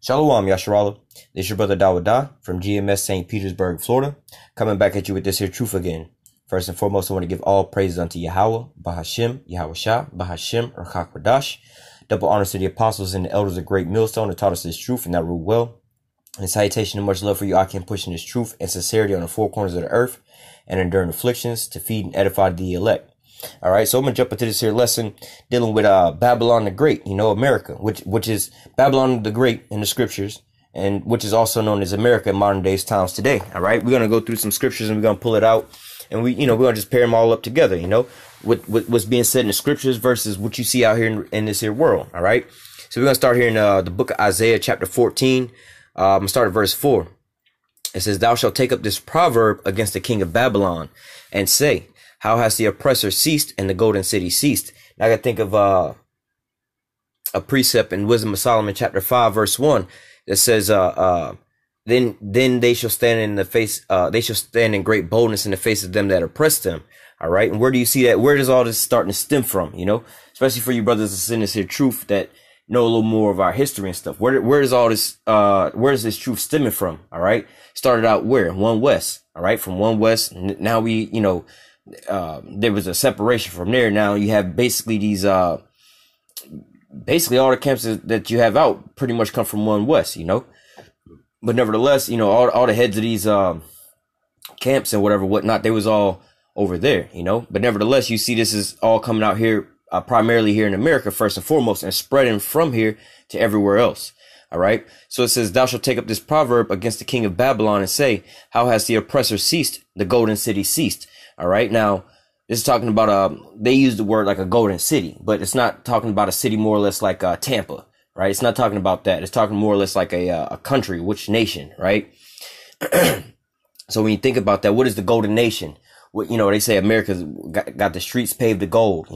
Shalom, Yasharala. This is your brother Dawada from GMS St. Petersburg, Florida, coming back at you with this here truth again. First and foremost, I want to give all praises unto YAHAWAH, BAHASHIM, YAHAWASHI, BAHASHIM, or HaKwadash. Double honors to the apostles and the elders of great Millstone that taught us this truth and that rule well. And salutation and much love for you, I can pushing this truth and sincerity on the four corners of the earth and enduring afflictions to feed and edify the elect. All right, so I'm gonna jump into this here lesson dealing with Babylon the Great, America, which is Babylon the Great in the scriptures, and which is also known as America in modern days times today. All right, we're gonna go through some scriptures and we're gonna pull it out, and we're gonna just pair them all up together, with what's being said in the scriptures versus what you see out here in this here world. All right, so we're gonna start here in the book of Isaiah, chapter 14. I'm gonna start at verse 4. It says, "Thou shalt take up this proverb against the king of Babylon, and say, how has the oppressor ceased and the golden city ceased?" Now I gotta think of a precept in Wisdom of Solomon, chapter 5, verse 1, that says, then they shall stand in the face, they shall stand in great boldness in the face of them that oppress them. All right. And where do you see that? Where does all this starting to stem from? Especially for you brothers that's in this here truth that know a little more of our history and stuff. Where is all this, where is this truth stemming from? All right. Started out where? One West. All right. From One West. Now we, there was a separation from there. Now you have basically these, basically all the camps that you have out pretty much come from One West, but nevertheless, all the heads of these, camps and whatnot, they was all over there, but nevertheless, you see, this is all coming out here, primarily here in America, first and foremost, and spreading from here to everywhere else. All right. So it says, "Thou shalt take up this proverb against the king of Babylon and say, how has the oppressor ceased? The golden city ceased." All right. Now, this is talking about, they use the word like a golden city, but it's not talking about a city more or less like Tampa, right? It's not talking about that. It's talking more or less like a country, which nation, right? So when you think about that, what is the golden nation? What, they say America's got the streets paved with gold.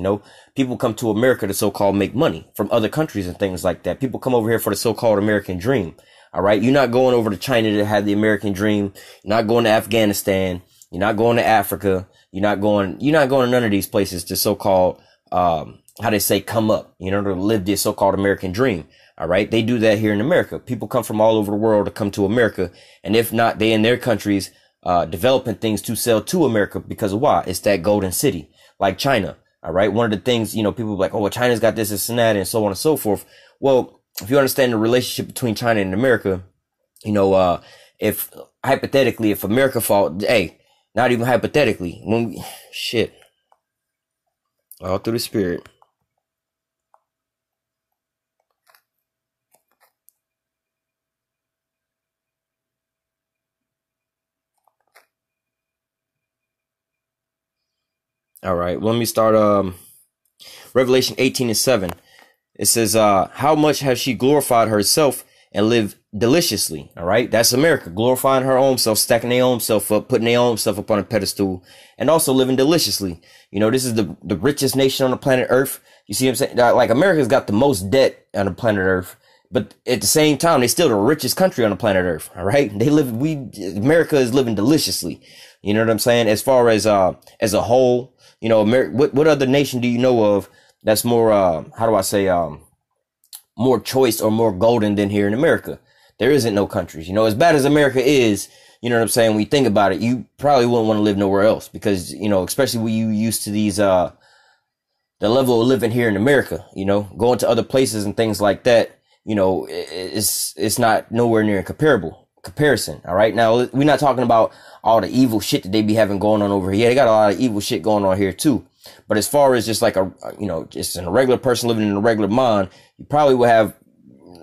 People come to America to so-called make money from other countries and things like that. People come over here for the so-called American dream. All right. You're not going over to China to have the American dream. You're not going to Afghanistan. You're not going to Africa. You're not going to none of these places to so-called, how they say, come up, to live this so-called American dream. All right. They do that here in America. People come from all over the world to come to America. And if not, they in their countries, developing things to sell to America because of why? It's that golden city, like China. All right. One of the things, people are like, oh, well, China's got this and that and so on and so forth. Well, if you understand the relationship between China and America, if hypothetically, if America fall, hey, not even hypothetically, all through the spirit. All right, well, let me start, Revelation 18:7. It says, how much has she glorified herself and lived deliciously? All right. That's America glorifying her own self, stacking their own self up, putting their own self up on a pedestal, and also living deliciously. This is the richest nation on the planet Earth. You see what I'm saying? Like, America's got the most debt on the planet Earth, but at the same time, they're still the richest country on the planet Earth. All right. America is living deliciously. You know what I'm saying? As far as a whole, what other nation do you know of that's more, more choice or more golden than here in America? There isn't no countries, as bad as America is, you know what I'm saying? When you think about it, you probably wouldn't want to live nowhere else because, especially when you used to these, the level of living here in America, going to other places and things like that, it's not nowhere near comparison. All right. Now, we're not talking about all the evil shit that they be having going on over here. Yeah, they got a lot of evil shit going on here too. But as far as just like just a regular person living in a regular mind, you probably would have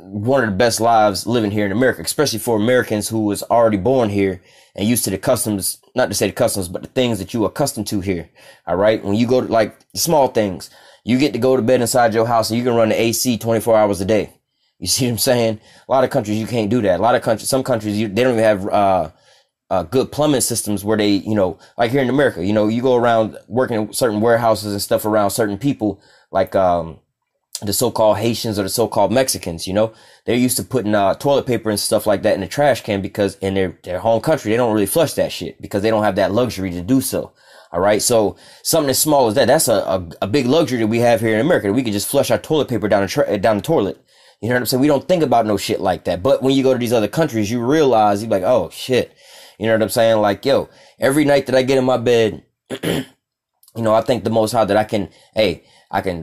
one of the best lives living here in America, especially for Americans who was already born here and used to the customs, not to say the customs, but the things that you are accustomed to here. All right. When you go to like the small things, you get to go to bed inside your house and you can run the AC 24 hours a day. You see what I'm saying? A lot of countries, you can't do that. A lot of countries, some countries, they don't even have, good plumbing systems where they, like here in America, you go around working in certain warehouses and stuff around certain people, like, the so-called Haitians or the so-called Mexicans, they're used to putting, toilet paper and stuff like that in the trash can because in their home country, they don't really flush that shit because they don't have that luxury to do so. All right. So something as small as that, that's a big luxury that we have here in America. We can just flush our toilet paper down the toilet. You know what I'm saying? We don't think about no shit like that. But when you go to these other countries, you realize, you're like, oh shit. You know what I'm saying? Like, yo, every night that I get in my bed, you know, I thank the Most High that I can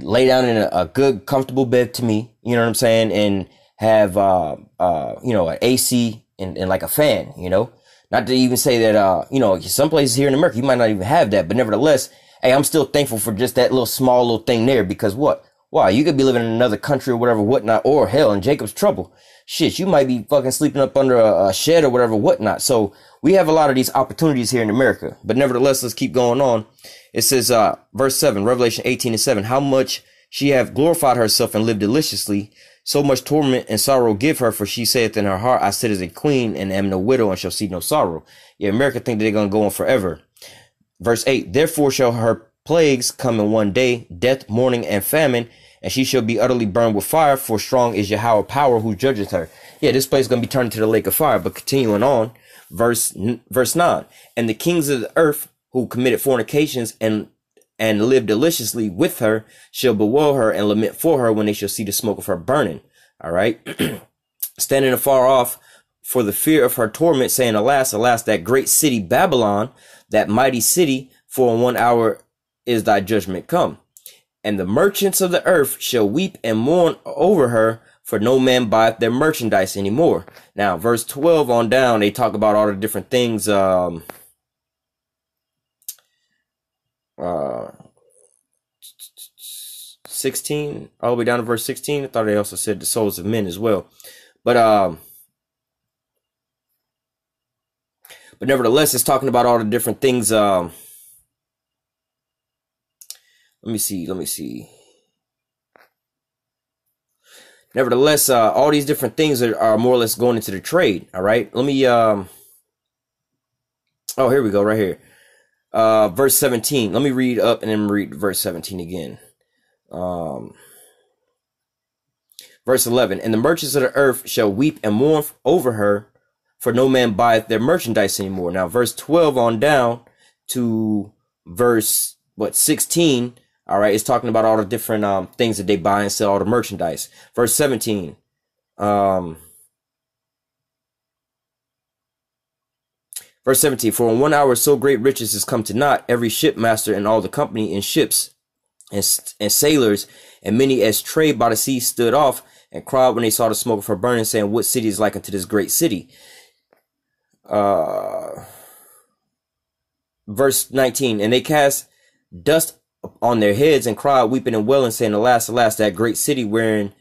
lay down in a good, comfortable bed to me. You know what I'm saying? And have, you know, an AC and like a fan, you know, not to even say that, you know, some places here in America, you might not even have that, but nevertheless, hey, I'm still thankful for just that little small little thing there, because what? Why? You could be living in another country or whatever, whatnot, or hell, in Jacob's trouble. Shit, you might be fucking sleeping up under a shed or whatever, whatnot. So we have a lot of these opportunities here in America, but nevertheless, let's keep going on. It says, verse 7, Revelation 18:7, how much she hath glorified herself and lived deliciously, so much torment and sorrow give her, for she saith in her heart, I sit as a queen and am no widow and shall see no sorrow. Yeah, America think that they're going to go on forever. Verse 8, therefore shall her plagues come in one day, death, mourning, and famine, and she shall be utterly burned with fire, for strong is Yahawah power who judgeth her. Yeah, this place is going to be turned into the lake of fire. But continuing on, verse 9, and the kings of the earth who committed fornications and live deliciously with her shall bewail her and lament for her when they shall see the smoke of her burning. All right. Standing afar off for the fear of her torment, saying, alas, alas, that great city Babylon, that mighty city, for in 1 hour is thy judgment come. And the merchants of the earth shall weep and mourn over her, for no man buyeth their merchandise anymore. Now, verse 12 on down, they talk about all the different things, 16 all the way down to verse 16. I thought they also said the souls of men as well, but nevertheless, it's talking about all the different things. Let me see. Nevertheless, all these different things are more or less going into the trade. All right, let me oh, here we go, right here. Verse 17. Let me read up and then read verse 17 again. Verse 11. And the merchants of the earth shall weep and mourn over her, for no man buyeth their merchandise anymore. Now, verse 12 on down to verse 16. All right, it's talking about all the different things that they buy and sell, all the merchandise. Verse 17. Verse 17, for in 1 hour so great riches is come to naught, every shipmaster and all the company in ships and sailors, and many as trade by the sea stood off and cried when they saw the smoke of her burning, saying, what city is like unto this great city? Verse 19, and they cast dust on their heads and cried, weeping and wailing, saying, alas, alas, that great city wherein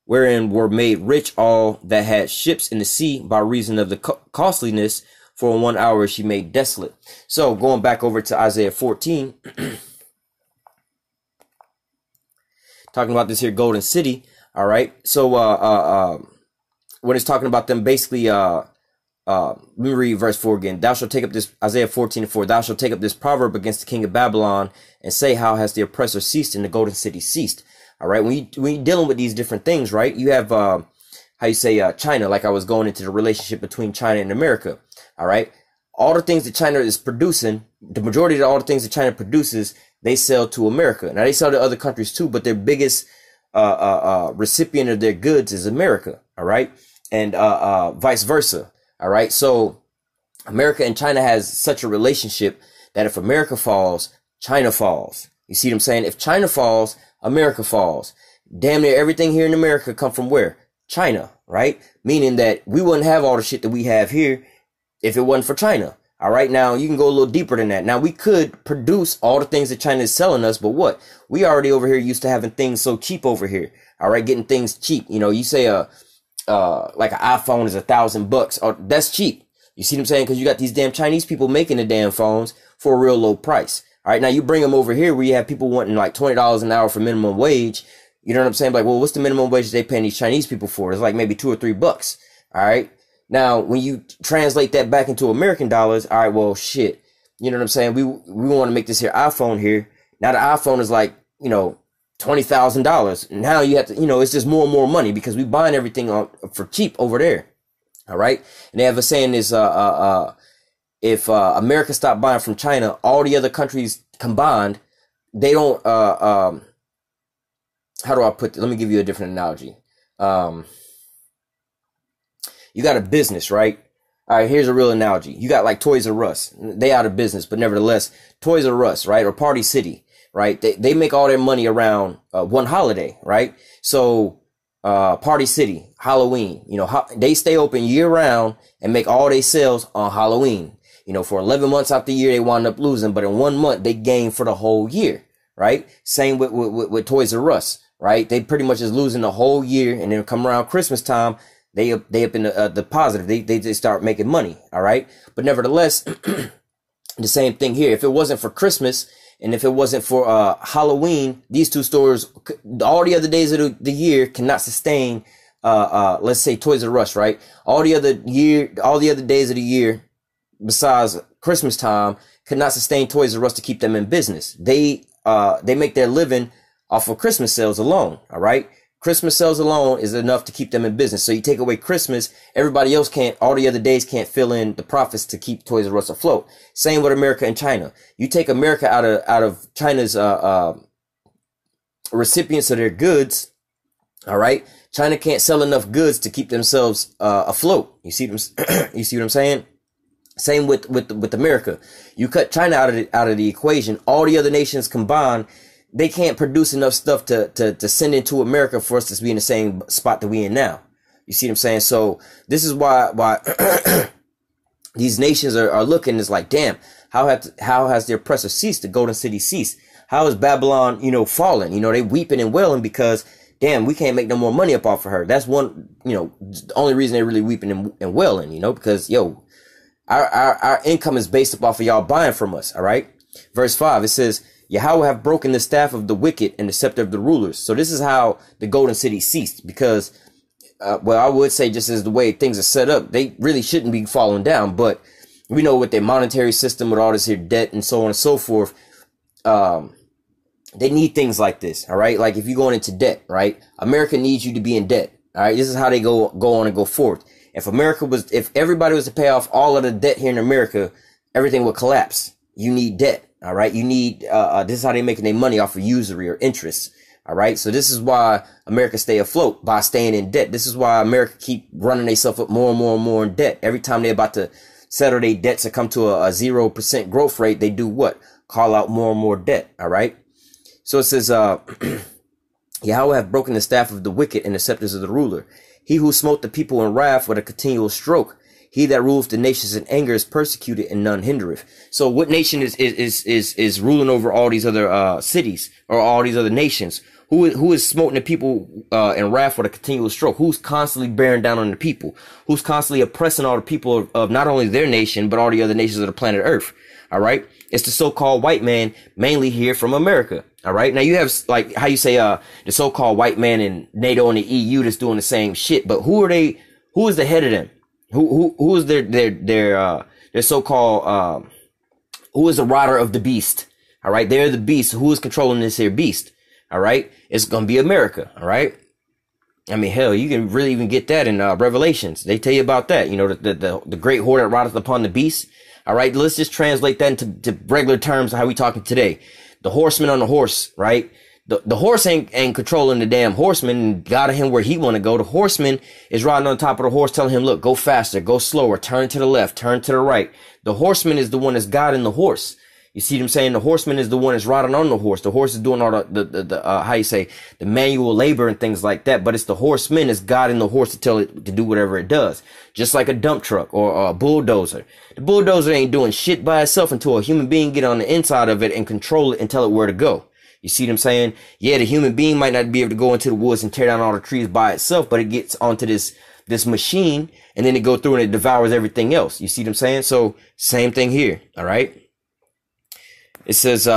were made rich all that had ships in the sea by reason of the costliness, for in 1 hour she made desolate. So going back over to Isaiah 14, talking about this here golden city. All right. So when it's talking about them, basically, let me read verse 4 again. Thou shalt take up this, Isaiah 14:4. Thou shalt take up this proverb against the king of Babylon and say, how has the oppressor ceased and the golden city ceased? All right. When you're dealing with these different things, right? You have how you say China, like I was going into the relationship between China and America. All right. All the things that China is producing, the majority of all the things that China produces, they sell to America. Now they sell to other countries too, but their biggest recipient of their goods is America. All right. And vice versa. All right. So America and China has such a relationship that if America falls, China falls. You see what I'm saying? If China falls, America falls. Damn near everything here in America come from where? China, right? Meaning that we wouldn't have all the shit that we have here if it wasn't for China. All right. Now you can go a little deeper than that. Now we could produce all the things that China is selling us, but what? We already over here used to having things so cheap over here. All right. Getting things cheap. You know, you say, like an iPhone is $1,000. Oh, that's cheap. You see what I'm saying? Cause you got these damn Chinese people making the damn phones for a real low price. All right. Now you bring them over here where you have people wanting like $20 an hour for minimum wage. You know what I'm saying? Like, well, what's the minimum wage they paying these Chinese people for? It's like maybe $2 or $3. All right. Now, when you translate that back into American dollars, all right, well, shit, you know what I'm saying? We want to make this here iPhone here. Now the iPhone is like, you know, $20,000. Now you have to, you know, it's just more and more money because we buying everything for cheap over there. All right. And they have a saying is, if America stopped buying from China, all the other countries combined, they don't, how do I put it? Let me give you a different analogy. you got a business, right? All right, here's a real analogy. You got like Toys R Us. They out of business, but nevertheless, Toys R Us, right? Or Party City, right? They make all their money around one holiday, right? So Party City, Halloween, you know, they stay open year round and make all their sales on Halloween. You know, for 11 months out the year, they wind up losing, but in 1 month, they gain for the whole year, right? Same with Toys R Us, right? They pretty much is losing the whole year, and then come around Christmas time, they up in the positive. They start making money, all right? But nevertheless, the same thing here. If it wasn't for Christmas, and if it wasn't for Halloween, these two stores, all the other days of the year cannot sustain, let's say Toys R Us, right? All the other days of the year, besides Christmas time, could not sustain Toys R Us to keep them in business. They make their living off of Christmas sales alone, all right? Christmas sales alone is enough to keep them in business. So you take away Christmas, everybody else can't, all the other days can't fill in the profits to keep Toys R Us afloat. Same with America and China. You take America out of China's recipients of their goods, all right? China can't sell enough goods to keep themselves afloat. You see you see what I'm saying? Same with America. You cut China out of the equation, all the other nations combined, they can't produce enough stuff to send into America for us to be in the same spot that we in now. You see what I'm saying? So this is why these nations are looking. It's like, damn, how has the oppressor ceased? The golden city ceased? How is Babylon, you know, fallen? You know, they weeping and wailing because, damn, we can't make no more money up off of her. That's one, you know, the only reason they're really weeping and wailing, you know, because, yo, our income is based off of y'all buying from us. All right. Verse 5, it says, Yahawah have broken the staff of the wicked and the scepter of the rulers. So this is how the golden city ceased, because, well, I would say just as the way things are set up, they really shouldn't be falling down. But we know with their monetary system, with all this here debt and so on and so forth, they need things like this. All right. Like if you're going into debt, right? America needs you to be in debt. All right. This is how they go on and go forth. If everybody was to pay off all of the debt here in America, everything would collapse. You need debt. All right. You need, this is how they're making their money off of usury or interest. All right. So this is why America stay afloat, by staying in debt. This is why America keep running themselves up more and more and more in debt. Every time they're about to settle their debts and come to a 0% growth rate, they do what? Call out more and more debt. All right. So it says, Yahawah have broken the staff of the wicked and the scepters of the ruler. He who smote the people in wrath with a continual stroke. He that ruleth the nations in anger is persecuted, and none hindereth. So what nation is ruling over all these other cities or all these other nations? Who is smoting the people in wrath with a continual stroke? Who's constantly bearing down on the people? Who's constantly oppressing all the people of not only their nation, but all the other nations of the planet Earth? All right. It's the so-called white man, mainly here from America. All right. Now you have, like, how you say, the so-called white man in NATO and the EU that's doing the same shit. But who are they? Who is the head of them? Who is their so-called, who is the rider of the beast? All right. They're the beast. Who is controlling this here beast? All right. It's going to be America. All right. I mean, hell, you can really even get that in Revelations. They tell you about that. You know, the great horde that rideth upon the beast. All right. Let's just translate that into regular terms of how we talking today. The horseman on the horse, right? The horse ain't controlling the damn horseman and guiding him where he want to go. The horseman is riding on top of the horse, telling him, look, go faster, go slower, turn to the left, turn to the right. The horseman is the one that's guiding the horse. You see what I'm saying? The horseman is the one that's riding on the horse. The horse is doing all the how you say, the manual labor and things like that. But it's the horseman that's guiding the horse to tell it to do whatever it does. Just like a dump truck or a bulldozer. The bulldozer ain't doing shit by itself until a human being get on the inside of it and control it and tell it where to go. You see what I'm saying? Yeah, the human being might not be able to go into the woods and tear down all the trees by itself, but it gets onto this machine and then it go through and it devours everything else. You see what I'm saying? So same thing here. All right. It says,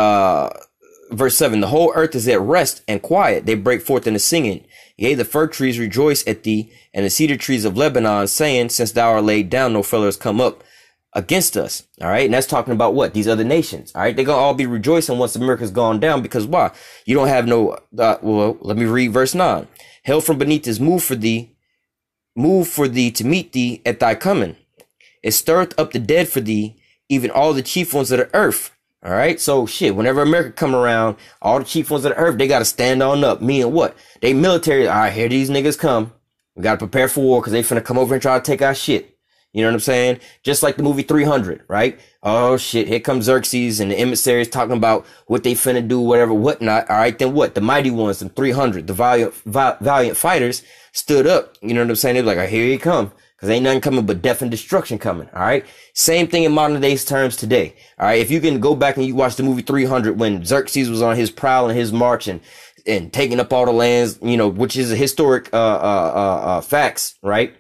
verse 7, the whole earth is at rest and quiet. They break forth into singing. Yea, the fir trees rejoice at thee, and the cedar trees of Lebanon, saying, since thou art laid down, no fellow has come up against us. All right. And that's talking about what? These other nations. All right. They're going to all be rejoicing once America's gone down, because why? You don't have no, well, let me read verse 9. Hell from beneath is moved for thee to meet thee at thy coming. It stirreth up the dead for thee, even all the chief ones of the earth. All right. So shit, whenever America come around, all the chief ones of the earth, they got to stand on up. Meaning what? They military. All right, here these niggas come. We got to prepare for war because they finna come over and try to take our shit. You know what I'm saying? Just like the movie 300, right? Oh shit, here comes Xerxes and the emissaries talking about what they finna do, whatever, whatnot. All right, then what? The mighty ones, the 300, the valiant fighters stood up. You know what I'm saying? They're like, oh, here he come. Because ain't nothing coming but death and destruction coming. All right. Same thing in modern days terms today. All right. If you can go back and you watch the movie 300 when Xerxes was on his prowl and his march and taking up all the lands, you know, which is a historic facts, right?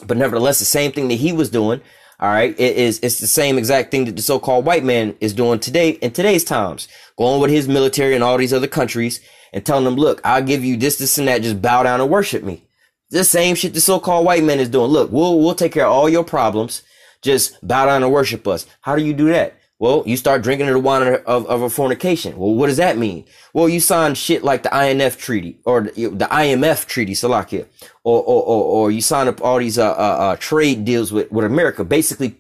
But nevertheless, the same thing that he was doing. All right. It's the same exact thing that the so-called white man is doing today in today's times, going with his military and all these other countries and telling them, look, I'll give you this, this and that. Just bow down and worship me. The same shit the so-called white man is doing. Look, we'll take care of all your problems. Just bow down and worship us. How do you do that? Well, you start drinking the wine of a fornication. Well, what does that mean? Well, you sign shit like the INF treaty or the IMF treaty, Salakia, or you sign up all these trade deals with America, basically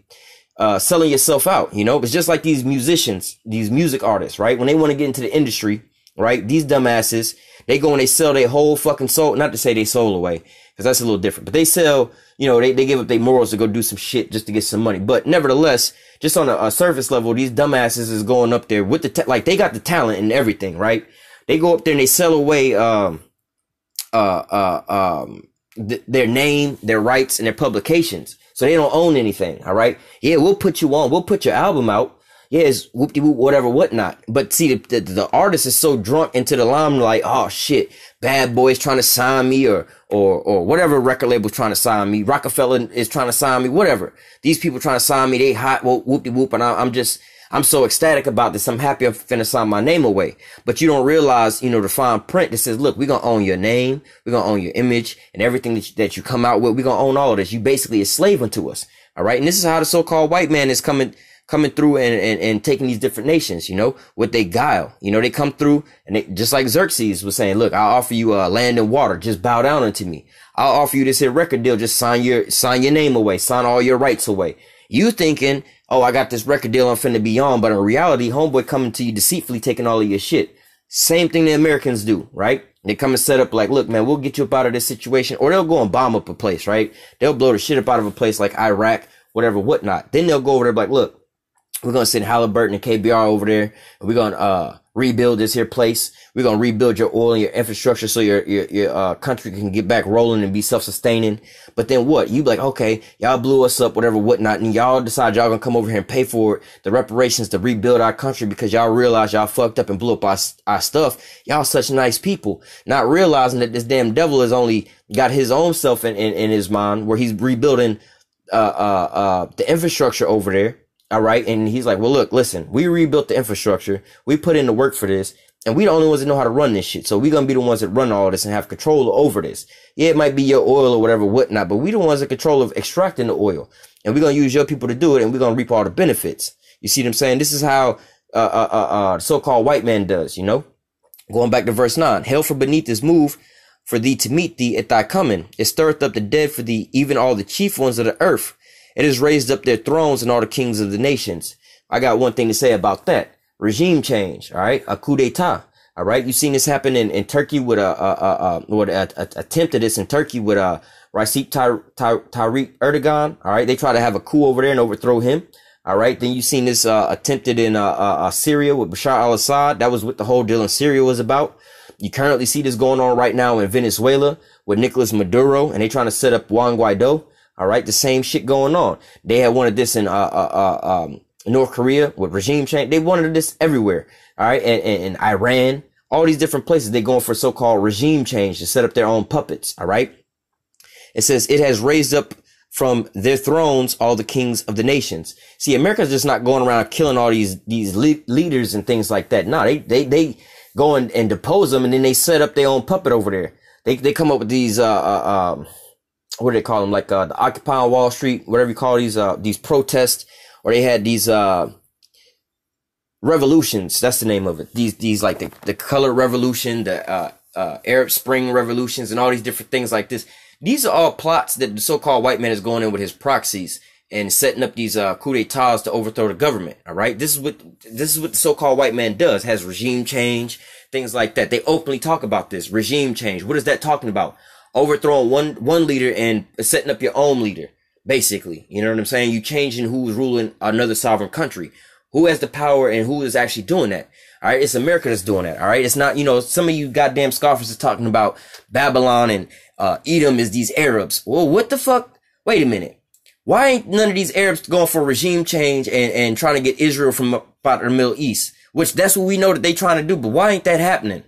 selling yourself out. You know, it's just like these musicians, these music artists, right? When they want to get into the industry, right? These dumbasses, they go and they sell their whole fucking soul. Not to say they soul away, because that's a little different. But they sell, you know, they give up their morals to go do some shit just to get some money. But nevertheless, just on a surface level, these dumbasses is going up there with the like they got the talent and everything, right? They go up there and they sell away their name, their rights, and their publications, so they don't own anything. All right, yeah, we'll put you on, we'll put your album out. Yeah, it's whoop-de-whoop, whatever, whatnot. But see, the artist is so drunk into the limelight. Oh shit, Bad Boy's trying to sign me, or whatever record label's trying to sign me. Rockefeller is trying to sign me, whatever. These people trying to sign me, they hot, whoop-de-whoop, and I'm so ecstatic about this. I'm happy I'm finna sign my name away. But you don't realize, you know, the fine print that says, look, we're gonna own your name, we're gonna own your image, and everything that you come out with. We're gonna own all of this. You basically a slave unto us. All right, and this is how the so-called white man is coming through and taking these different nations, you know, with they guile. You know, they come through and they, just like Xerxes was saying, look, I'll offer you land and water. Just bow down unto me. I'll offer you this here record deal. Just sign your name away. Sign all your rights away. You thinking, oh, I got this record deal I'm finna be on. But in reality, homeboy coming to you deceitfully, taking all of your shit. Same thing the Americans do, right? They come and set up like, look, man, we'll get you up out of this situation. Or they'll go and bomb up a place, right? They'll blow the shit up out of a place like Iraq, whatever, whatnot. Then they'll go over there like, look, we're going to send Halliburton and KBR over there. And we're going to rebuild this here place. We're going to rebuild your oil and your infrastructure so your country can get back rolling and be self-sustaining. But then what? You be like, okay, y'all blew us up, whatever, whatnot. And y'all decide y'all going to come over here and pay for the reparations to rebuild our country because y'all realize y'all fucked up and blew up our stuff. Y'all such nice people. Not realizing that this damn devil has only got his own self in his mind where he's rebuilding the infrastructure over there. All right. And he's like, well, look, listen, we rebuilt the infrastructure. We put in the work for this. And we the only ones that know how to run this shit. So we're going to be the ones that run all this and have control over this. Yeah, it might be your oil or whatever, whatnot. But we the ones that control of extracting the oil. And we're going to use your people to do it. And we're going to reap all the benefits. You see what I'm saying? This is how so-called white man does, you know. Going back to verse 9. Hail from beneath this move for thee to meet thee at thy coming. It stirreth up the dead for thee, even all the chief ones of the earth. It has raised up their thrones and all the kings of the nations. I got one thing to say about that. Regime change. All right. A coup d'etat. All right. You've seen this happen in Turkey with attempted this in Turkey with Recep Tayyip Erdogan. All right. They try to have a coup over there and overthrow him. All right. Then you've seen this attempted in Syria with Bashar al-Assad. That was what the whole deal in Syria was about. You currently see this going on right now in Venezuela with Nicolas Maduro, and they trying to set up Juan Guaido. All right. The same shit going on. They had wanted this in North Korea with regime change. They wanted this everywhere. All right. And Iran, all these different places, they going for so-called regime change to set up their own puppets. All right. It says it has raised up from their thrones all the kings of the nations. See, America's just not going around killing all these leaders and things like that. No, they go and depose them, and then they set up their own puppet over there. They come up with these what do they call them? Like the Occupy Wall Street, whatever you call these protests, or they had these revolutions. That's the name of it. These like the color revolution, the Arab Spring revolutions, and all these different things like this. These are all plots that the so-called white man is going in with his proxies and setting up these coup d'etats to overthrow the government. All right, this is what the so-called white man does. Has regime change, things like that. They openly talk about this regime change. What is that talking about? Overthrowing one leader and setting up your own leader, basically. You know what I'm saying? You changing who's ruling another sovereign country. Who has the power and who is actually doing that? All right, it's America that's doing that. All right, it's not, you know, some of you goddamn scoffers are talking about Babylon and Edom is these Arabs. Well, what the fuck? Wait a minute. Why ain't none of these Arabs going for regime change and trying to get Israel from out of the Middle East? Which that's what we know that they trying to do. But why ain't that happening?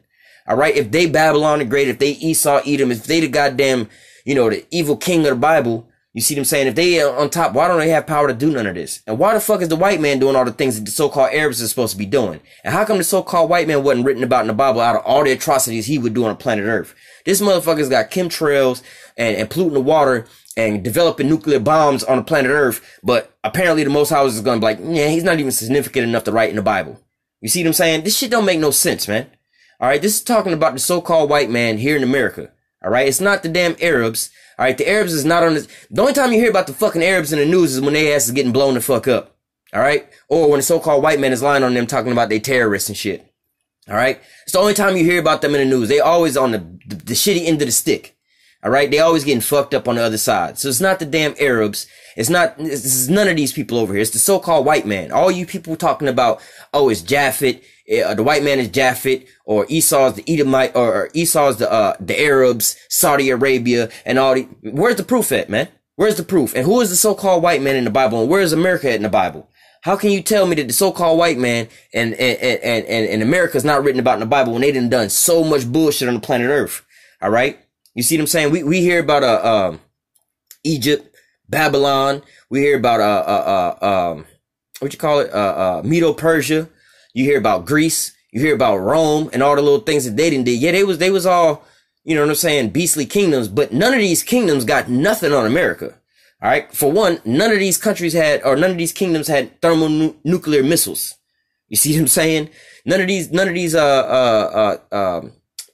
All right, if they Babylon the Great, if they Esau, Edom, if they the goddamn, you know, the evil king of the Bible, you see them saying, if they on top, why don't they have power to do none of this? And why the fuck is the white man doing all the things that the so-called Arabs are supposed to be doing? And how come the so-called white man wasn't written about in the Bible out of all the atrocities he would do on planet Earth? This motherfucker's got chemtrails and polluting the water and developing nuclear bombs on the planet Earth. But apparently the Most High is going to be like, yeah, he's not even significant enough to write in the Bible. You see what I'm saying? This shit don't make no sense, man. All right, this is talking about the so-called white man here in America. All right, it's not the damn Arabs. All right, the Arabs is not on this. The only time you hear about the fucking Arabs in the news is when they ass is getting blown the fuck up. All right, or when the so-called white man is lying on them talking about they terrorists and shit. All right, it's the only time you hear about them in the news. They always on the shitty end of the stick. All right, they always getting fucked up on the other side. So it's not the damn Arabs. This is none of these people over here. It's the so-called white man. All you people talking about, oh, it's Japhet. The white man is Japhet, or Esau's the Edomite, or Esau's the Arabs, Saudi Arabia, and all the. Where's the proof at, man? Where's the proof? And who is the so-called white man in the Bible? And where is America at in the Bible? How can you tell me that the so-called white man and America's not written about in the Bible when they done so much bullshit on the planet Earth? All right, you see what I'm saying? We hear about Egypt, Babylon. We hear about what you call it? Medo-Persia. You hear about Greece, you hear about Rome and all the little things that they didn't do. Yeah, they was all, you know what I'm saying, beastly kingdoms, but none of these kingdoms got nothing on America. All right. For one, none of these countries had, or none of these kingdoms had thermonuclear missiles. You see what I'm saying? None of these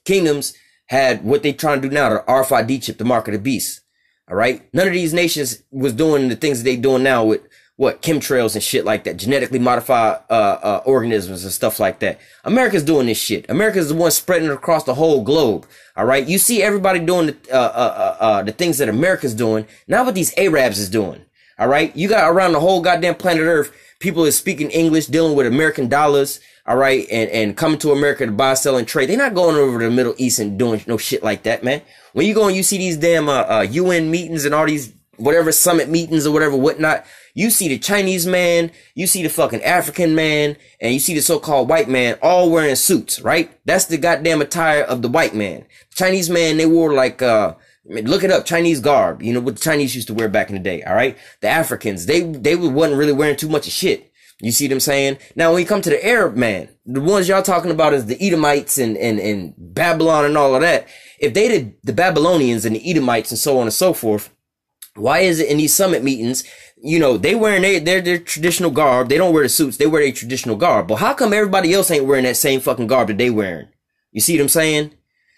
kingdoms had what they trying to do now, the RFID chip, the mark of the beast. All right. None of these nations was doing the things that they doing now with what chemtrails and shit like that, genetically modified organisms and stuff like that. America's doing this shit. America's the one spreading it across the whole globe. All right, you see everybody doing the things that America's doing, not what these Arabs is doing. All right, you got around the whole goddamn planet Earth, people is speaking English, dealing with American dollars. All right, and coming to America to buy, sell, and trade. They're not going over to the Middle East and doing no shit like that, man. When you go and you see these damn UN meetings and all these whatever summit meetings or whatever whatnot, you see the Chinese man, you see the fucking African man, and you see the so-called white man all wearing suits, right? That's the goddamn attire of the white man. Chinese man, they wore like, look it up, Chinese garb, you know, what the Chinese used to wear back in the day, all right? The Africans, they wasn't really wearing too much of shit. You see what I'm saying? Now, when you come to the Arab man, the ones y'all talking about is the Edomites and Babylon and all of that. If they did the Babylonians and the Edomites and so on and so forth, why is it in these summit meetings, you know, they wearing their traditional garb. They don't wear the suits. They wear their traditional garb. But how come everybody else ain't wearing that same fucking garb that they wearing? You see what I'm saying?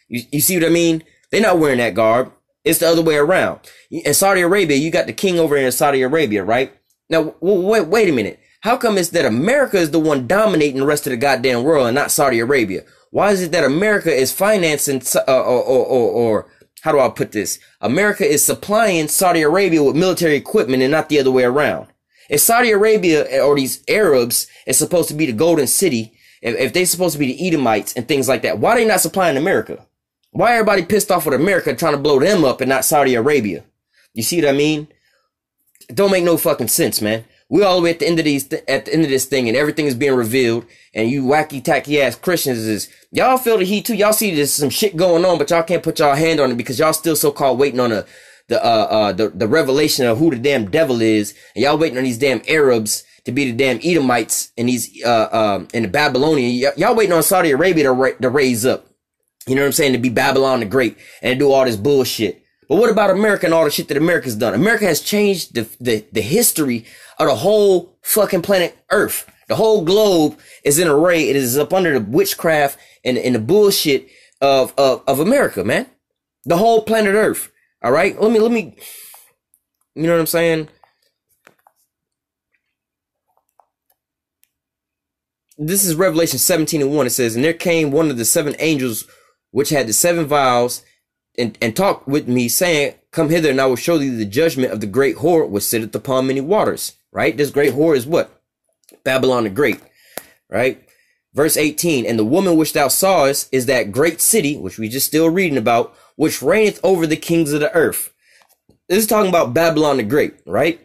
You see what I mean? They're not wearing that garb. It's the other way around. In Saudi Arabia, you got the king over in Saudi Arabia, right? Now, wait a minute. How come it's that America is the one dominating the rest of the goddamn world and not Saudi Arabia? Why is it that America is financing, or how do I put this? America is supplying Saudi Arabia with military equipment and not the other way around. If Saudi Arabia or these Arabs is supposed to be the golden city, if they're supposed to be the Edomites and things like that, why are they not supplying America? Why everybody pissed off with America trying to blow them up and not Saudi Arabia? You see what I mean? It don't make no fucking sense, man. We all the way at the end of this thing, and everything is being revealed, and you wacky tacky ass Christians is y'all feel the heat too. Y'all see there's some shit going on, but y'all can't put y'all hand on it because y'all still so called waiting on the revelation of who the damn devil is, and y'all waiting on these damn Arabs to be the damn Edomites and these and the Babylonian. Y'all waiting on Saudi Arabia to raise up. You know what I'm saying? To be Babylon the Great and do all this bullshit. But what about America and all the shit that America's done? America has changed the history of the whole fucking planet Earth. The whole globe is in array. It is up under the witchcraft and the bullshit of America, man. The whole planet Earth. All right. Let me, you know what I'm saying? this is Revelation 17:1. It says, and there came one of the 7 angels which had the 7 vials and talked with me, saying, come hither, and I will show thee the judgment of the great whore which sitteth upon many waters. Right? This great whore is what? Babylon the Great. Right? Verse 18, and the woman which thou sawest is that great city, which we just still reading about, which reigneth over the kings of the earth. This is talking about Babylon the Great, right?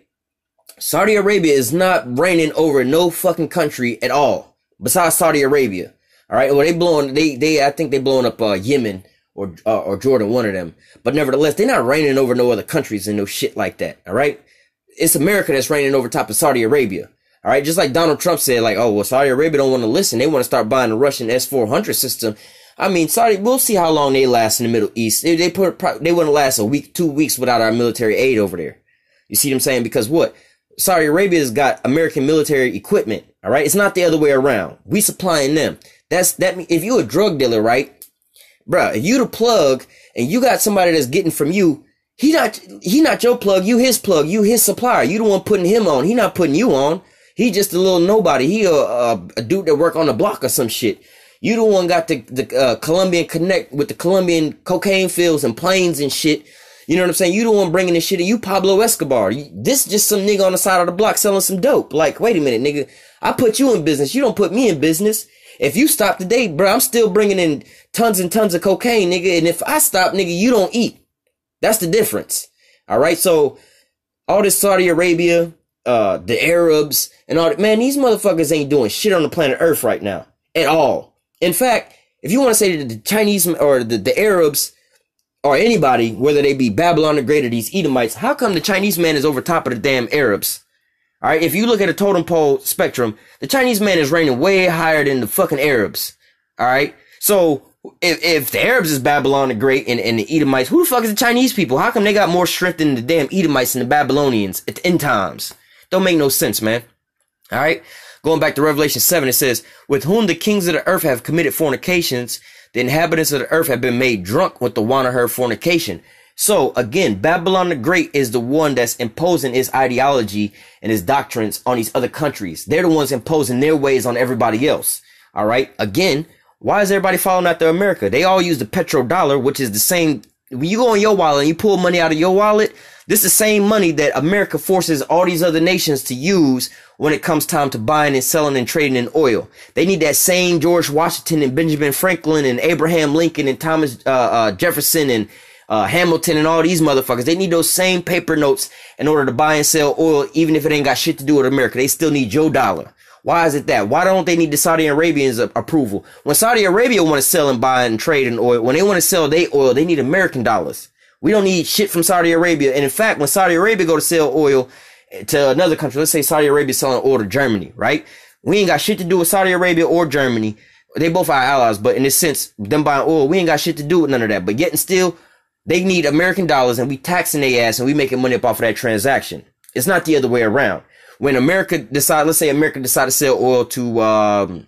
Saudi Arabia is not reigning over no fucking country at all, besides Saudi Arabia. All right, well, I think they blowing up Yemen or Jordan, one of them. But nevertheless, they're not reigning over no other countries and no shit like that. All right, it's America that's reigning over top of Saudi Arabia. All right, just like Donald Trump said, like, oh, well, Saudi Arabia don't want to listen. They want to start buying the Russian S-400 system. I mean, we'll see how long they last in the Middle East. They wouldn't last a week, 2 weeks without our military aid over there. You see what I'm saying? Because what? Saudi Arabia's got American military equipment. All right, it's not the other way around. We supplying them. If you a drug dealer, right, bruh, if you the plug and you got somebody that's getting from you, he not your plug, you his plug, you his supplier. You the one putting him on. He not putting you on. He just a little nobody. He a dude that work on the block or some shit. You the one got the Colombian connect with the Colombian cocaine fields and planes and shit. You know what I'm saying? You the one bringing this shit. You Pablo Escobar. This just some nigga on the side of the block selling some dope. Like, wait a minute, nigga. I put you in business. You don't put me in business. If you stop today, bro, I'm still bringing in tons and tons of cocaine, nigga. And if I stop, nigga, you don't eat. That's the difference. All right. So all this Saudi Arabia, the Arabs and all that, man, these motherfuckers ain't doing shit on the planet Earth right now at all. In fact, if you want to say that the Chinese or the Arabs or anybody, whether they be Babylon the Great or these Edomites, how come the Chinese man is over top of the damn Arabs? All right. If you look at a totem pole spectrum, the Chinese man is reigning way higher than the fucking Arabs. All right. So if the Arabs is Babylon the Great and the Edomites, who the fuck is the Chinese people? How come they got more strength than the damn Edomites and the Babylonians at the end times? Don't make no sense, man. All right. Going back to Revelation 7, it says, with whom the kings of the earth have committed fornications, the inhabitants of the earth have been made drunk with the wine of her fornication. So again, Babylon the Great is the one that's imposing its ideology and its doctrines on these other countries. They're the ones imposing their ways on everybody else. All right. Again, why is everybody following after America? They all use the petrodollar, which is the same. When you go in your wallet and you pull money out of your wallet, this is the same money that America forces all these other nations to use when it comes time to buying and selling and trading in oil. They need that same George Washington and Benjamin Franklin and Abraham Lincoln and Thomas Jefferson and Hamilton and all these motherfuckers. They need those same paper notes in order to buy and sell oil, even if it ain't got shit to do with America. They still need your dollar. Why is it that? Why don't they need the Saudi Arabians' approval? When Saudi Arabia want to sell and buy and trade in oil, when they want to sell their oil, they need American dollars. We don't need shit from Saudi Arabia. And in fact, when Saudi Arabia go to sell oil to another country, let's say Saudi Arabia selling oil to Germany, right? We ain't got shit to do with Saudi Arabia or Germany. They both are allies, but in this sense, them buying oil, we ain't got shit to do with none of that. But yet and still, they need American dollars and we taxing their ass and we making money up off of that transaction. It's not the other way around. When America decide, let's say America decide to sell oil to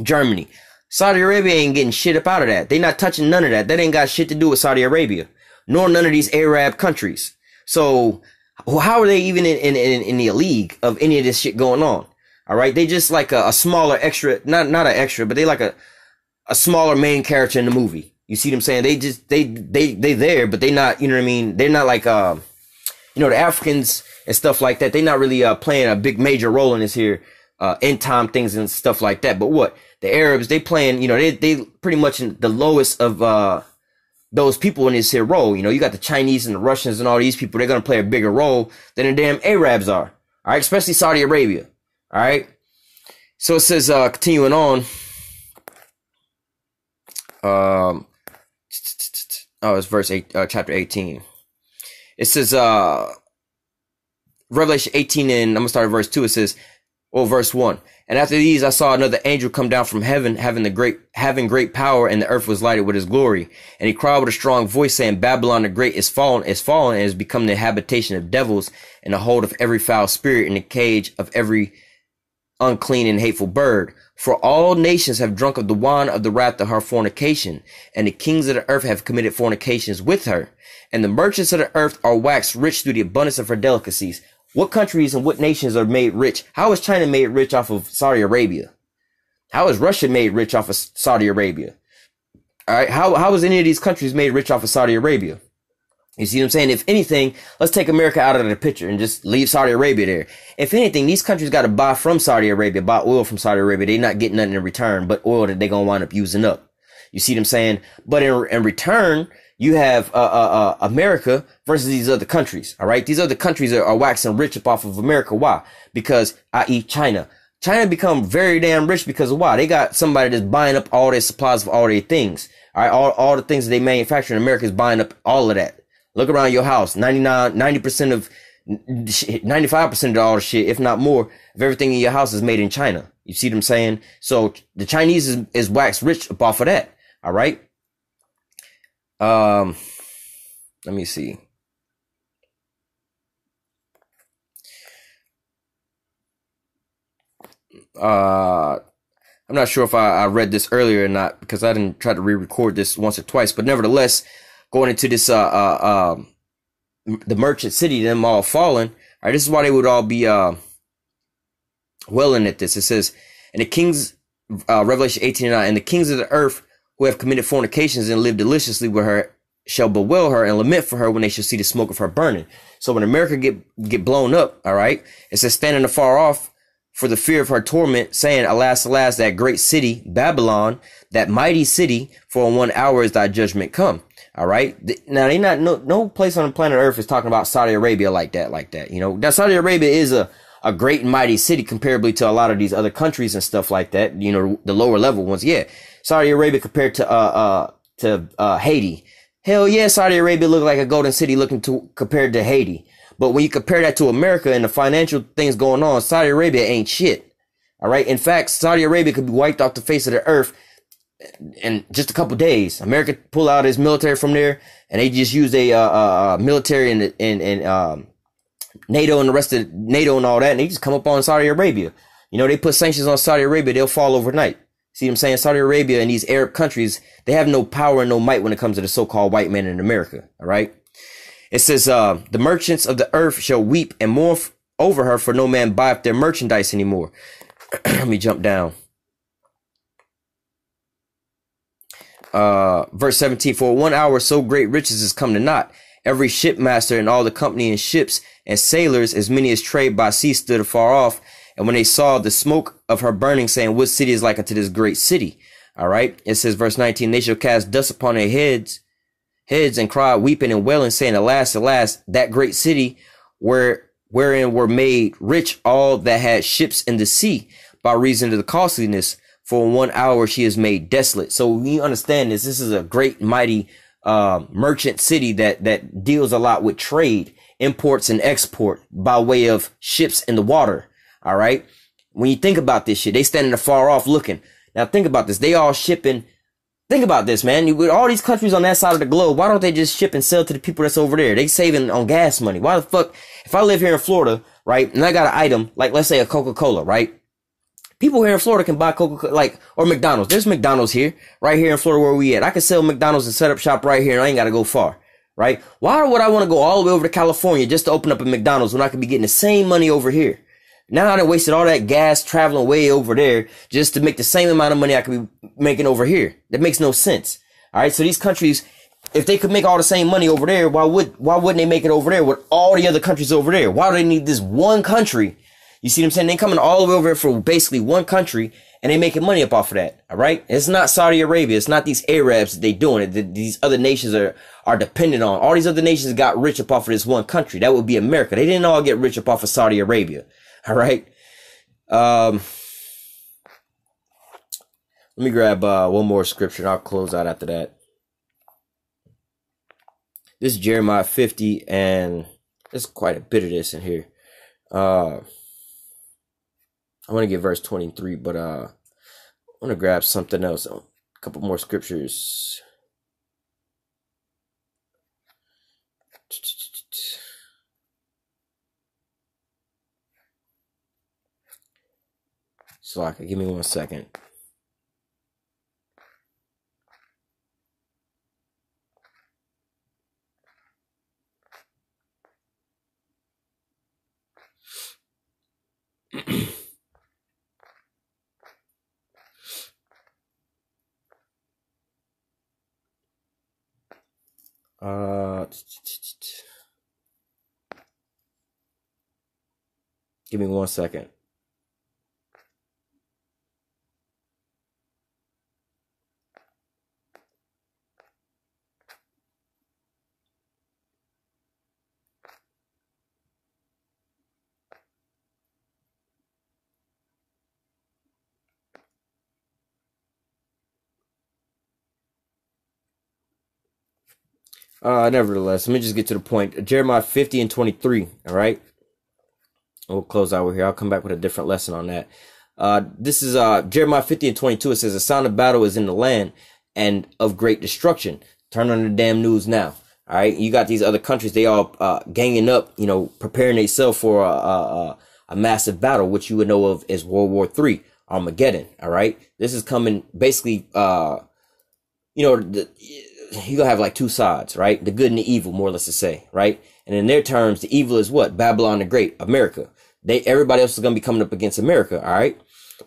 Germany, Saudi Arabia ain't getting shit up out of that. They not touching none of that. That ain't got shit to do with Saudi Arabia, nor none of these Arab countries. So how are they even in the league of any of this shit going on? All right, they just like a smaller extra, not an extra, but they like a smaller main character in the movie. You see what I'm saying? They there, but they not, you know what I mean? They're not like you know, the Africans and stuff like that. They're not really playing a big major role in this here end time things and stuff like that. But what the Arabs, they playing, you know, they pretty much in the lowest of those people in this here role. You know, you got the Chinese and the Russians and all these people. They're gonna play a bigger role than the damn Arabs are. All right, especially Saudi Arabia. All right. So it says, continuing on. It's verse 8, chapter 18. It says, Revelation 18, and I'm gonna start at verse 2. It says, verse 1. And after these, I saw another angel come down from heaven, having great power, and the earth was lighted with his glory. And he cried with a strong voice, saying, Babylon the Great is fallen, and is become the habitation of devils, and the hold of every foul spirit, and the cage of every unclean and hateful bird. For all nations have drunk of the wine of the wrath of her fornication, and the kings of the earth have committed fornications with her. And the merchants of the earth are waxed rich through the abundance of her delicacies. What countries and what nations are made rich? How is China made rich off of Saudi Arabia? How is Russia made rich off of Saudi Arabia? All right. How is any of these countries made rich off of Saudi Arabia? You see what I'm saying? If anything, let's take America out of the picture and just leave Saudi Arabia there. If anything, these countries got to buy from Saudi Arabia, buy oil from Saudi Arabia. They're not getting nothing in return but oil that they're going to wind up using up. You see what I'm saying? But in return, you have America versus these other countries. All right. These other countries are waxing rich up off of America. Why? Because, i.e. China. China become very damn rich because of why? They got somebody that's buying up all their supplies of all their things. All right. All the things that they manufacture in America is buying up all of that. Look around your house. 90% of 95% of all the shit, if not more, of everything in your house is made in China. You see what I'm saying? So the Chinese is waxed rich up off of that. All right. Let me see. I'm not sure if I read this earlier or not because I didn't try to re-record this once or twice, but nevertheless, going into this, the merchant city, them all falling. All right, this is why they would all be, welling at this. It says, and the kings, Revelation 18:9, and the kings of the earth who have committed fornications and lived deliciously with her shall bewail her and lament for her when they shall see the smoke of her burning. So when America get blown up, all right, it says, standing afar off for the fear of her torment, saying, alas, alas, that great city, Babylon, that mighty city, for in 1 hour is thy judgment come. All right. Now they not no place on the planet Earth is talking about Saudi Arabia like that. You know, that Saudi Arabia is a great and mighty city comparably to a lot of these other countries and stuff like that. You know, the lower level ones. Yeah. Saudi Arabia compared to Haiti. Hell yeah. Saudi Arabia look like a golden city compared to Haiti. But when you compare that to America and the financial things going on, Saudi Arabia ain't shit. All right. In fact, Saudi Arabia could be wiped off the face of the earth in just a couple days. America pull out his military from there, and they just use a military and NATO and the rest of NATO and all that, and they just come up on Saudi Arabia. You know, they put sanctions on Saudi Arabia, they'll fall overnight. See what I'm saying? Saudi Arabia and these Arab countries, they have no power and no might when it comes to the so-called white man in America. All right. It says, the merchants of the earth shall weep and mourn over her, for no man buyeth their merchandise anymore. Let me jump down. Verse 17, for 1 hour so great riches is come to naught. Every shipmaster and all the company in ships and sailors, as many as trade by sea, stood afar off. And when they saw the smoke of her burning, saying, what city is like unto this great city? All right. It says, verse 19, they shall cast dust upon their heads and cry, weeping and wailing, saying, alas, alas, that great city wherein were made rich all that had ships in the sea by reason of the costliness. For in 1 hour she is made desolate. So we understand this. This is a great, mighty merchant city that deals a lot with trade, imports and export by way of ships in the water. All right. When you think about this shit, they standing afar off looking. Now think about this. They all shipping. Think about this, man. With all these countries on that side of the globe, why don't they just ship and sell to the people that's over there? They saving on gas money. Why the fuck? If I live here in Florida, right, and I got an item, like let's say a Coca-Cola, right? People here in Florida can buy Coca-Cola, or McDonald's. There's McDonald's here, right here in Florida where we at. I can sell McDonald's and set up shop right here and I ain't got to go far, right? Why would I want to go all the way over to California just to open up a McDonald's when I could be getting the same money over here? Now I done wasted all that gas traveling way over there just to make the same amount of money I could be making over here. That makes no sense. All right. So these countries, if they could make all the same money over there, why wouldn't they make it over there with all the other countries over there? Why do they need this one country? You see what I'm saying? They coming all the way over here for basically one country and they making money up off of that. All right. It's not Saudi Arabia. It's not these Arabs that they doing it. These other nations are dependent on. All these other nations got rich up off of this one country. That would be America. They didn't all get rich up off of Saudi Arabia. All right. Let me grab one more scripture and I'll close out after that. This is Jeremiah 50, and there's quite a bit of this in here. I want to get verse 23, but I want to grab something else. A couple more scriptures. So give me 1 second. Give me 1 second. Nevertheless, let me just get to the point. Jeremiah 50 and 23. All right. We'll close out here. I'll come back with a different lesson on that. This is Jeremiah 50 and 22. It says, "A sound of battle is in the land and of great destruction." Turn on the damn news now. All right. You got these other countries. They all ganging up, you know, preparing themselves for a massive battle, which you would know of as World War III, Armageddon. All right. This is coming basically, you know, you're gonna have like two sides, right? The good and the evil, more or less to say, right? And in their terms, the evil is what? Babylon the Great, America. Everybody else is gonna be coming up against America, all right?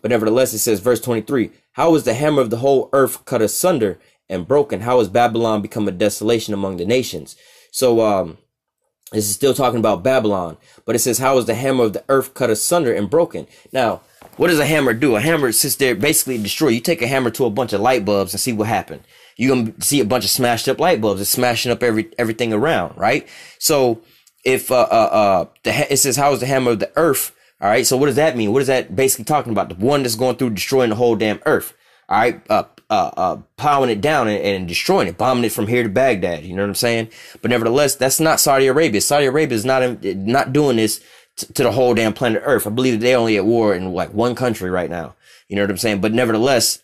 But nevertheless, it says, verse 23, "How is the hammer of the whole earth cut asunder and broken? How has Babylon become a desolation among the nations?" So this is still talking about Babylon, but it says, "How is the hammer of the earth cut asunder and broken?" Now, what does a hammer do? A hammer sits there basically to destroy. You take a hammer to a bunch of light bulbs and see what happened. You're going to see a bunch of smashed up light bulbs. It's smashing up everything around, right? So if it says, "How is the hammer of the earth?" All right. So what does that mean? What is that basically talking about? The one that's going through destroying the whole damn earth. All right. Plowing it down and destroying it, bombing it from here to Baghdad. You know what I'm saying? But nevertheless, that's not Saudi Arabia. Saudi Arabia is not doing this to the whole damn planet Earth. I believe that they're only at war in like one country right now. You know what I'm saying? But nevertheless,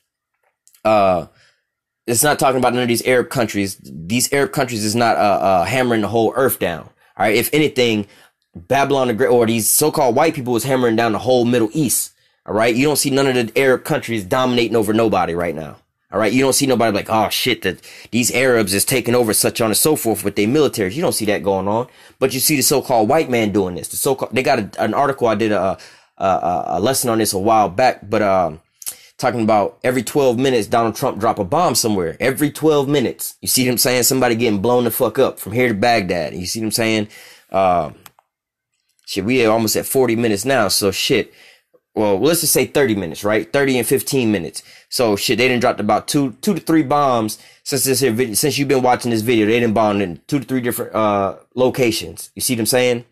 it's not talking about none of these Arab countries. These Arab countries is not hammering the whole earth down. All right. If anything, Babylon the Great, or these so-called white people, is hammering down the whole Middle East. All right. You don't see none of the Arab countries dominating over nobody right now. All right. You don't see nobody like, "Oh shit, that these Arabs is taking over," such on and so forth with their militaries. You don't see that going on, but you see the so-called white man doing this. They got an article. I did a lesson on this a while back, but talking about every 12 minutes, Donald Trump drop a bomb somewhere. Every 12 minutes. You see them saying somebody getting blown the fuck up from here to Baghdad. You see them saying, shit, we are almost at 40 minutes now. So shit. Well, let's just say 30 minutes, right? 30 and 15 minutes. So shit, they done dropped about two to three bombs since this here video, since you've been watching this video. They done bombed in 2 to 3 different, locations. You see what I'm saying?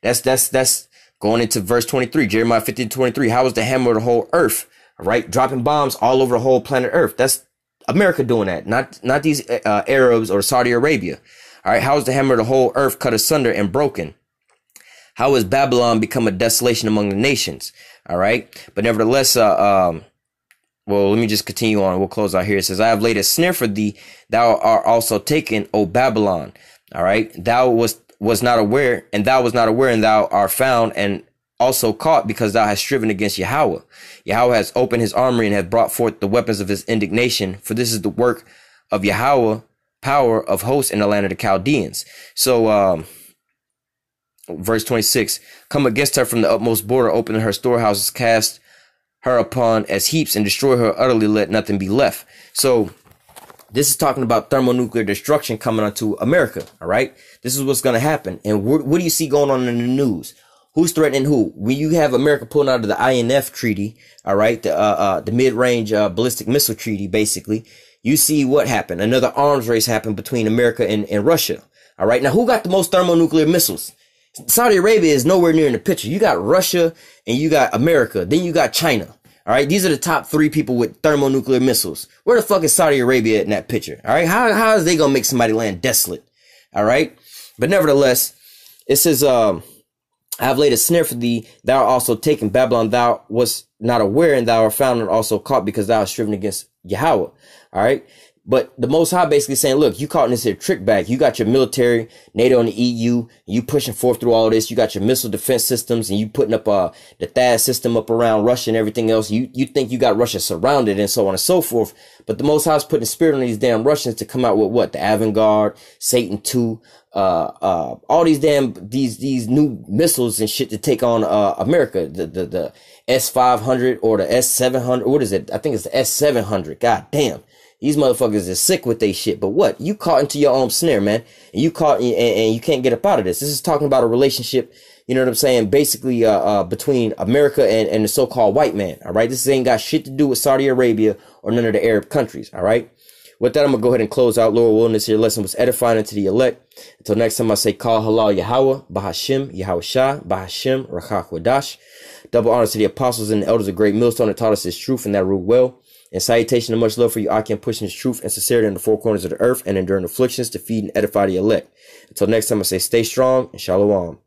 That's going into verse 23, Jeremiah 50 to 23. "How is the hammer of the whole earth?" All right, dropping bombs all over the whole planet Earth. That's America doing that, not these Arabs or Saudi Arabia. All right, how is the hammer of the whole earth cut asunder and broken? How has Babylon become a desolation among the nations? All right, but nevertheless, well, let me just continue on. We'll close out here. It says, "I have laid a snare for thee; thou art also taken, O Babylon." All right, thou was not aware, and thou art found and also caught, because thou hast striven against Yahawah. Yahawah has opened his armory and hath brought forth the weapons of his indignation. For this is the work of Yahawah, power of hosts in the land of the Chaldeans. So, verse 26, "Come against her from the utmost border, open her storehouses, cast her upon as heaps, and destroy her utterly, let nothing be left." So this is talking about thermonuclear destruction coming onto America. All right. This is what's going to happen. And what do you see going on in the news? Who's threatening who? When you have America pulling out of the INF treaty, all right, the mid-range ballistic missile treaty, basically, you see what happened. Another arms race happened between America and Russia. All right. Now, who got the most thermonuclear missiles? Saudi Arabia is nowhere near in the picture. You got Russia and you got America. Then you got China. All right. These are the top 3 people with thermonuclear missiles. Where the fuck is Saudi Arabia in that picture? All right. How is they going to make somebody land desolate? All right. But nevertheless, it says, "I have laid a snare for thee, thou art also taken, Babylon, thou wast not aware, and thou art found and also caught, because thou hast striven against Yahawah." All right. But the Most High basically saying, look, you caught in this here trick bag. You got your military, NATO and the EU, and you pushing forth through all this. You got your missile defense systems, and you putting up the THAAD system up around Russia and everything else. You think you got Russia surrounded and so on and so forth. But the Most High is putting a spirit on these damn Russians to come out with what? The Avangard, Satan 2, all these these new missiles and shit to take on America. The S-500 or the S-700. What is it? I think it's the S-700. God damn. These motherfuckers is sick with they shit. But what? You caught into your own snare, man. And you caught and you can't get up out of this. This is talking about a relationship, you know what I'm saying? Basically, between America and the so-called white man. All right. This ain't got shit to do with Saudi Arabia or none of the Arab countries. All right. With that, I'm going to go ahead and close out. Lord willing, this here lesson was edifying unto the elect. Until next time, I say, call halal Yahawah, Bahashim, Yahawashah, Bahashim, Rakhakwadash. Double honors to the apostles and the elders of Great Millstone that taught us this truth and that rule well. And salutation and much love for you, Akim, pushing this truth and sincerity in the four corners of the earth and enduring afflictions to feed and edify the elect. Until next time, I say, stay strong and shalom.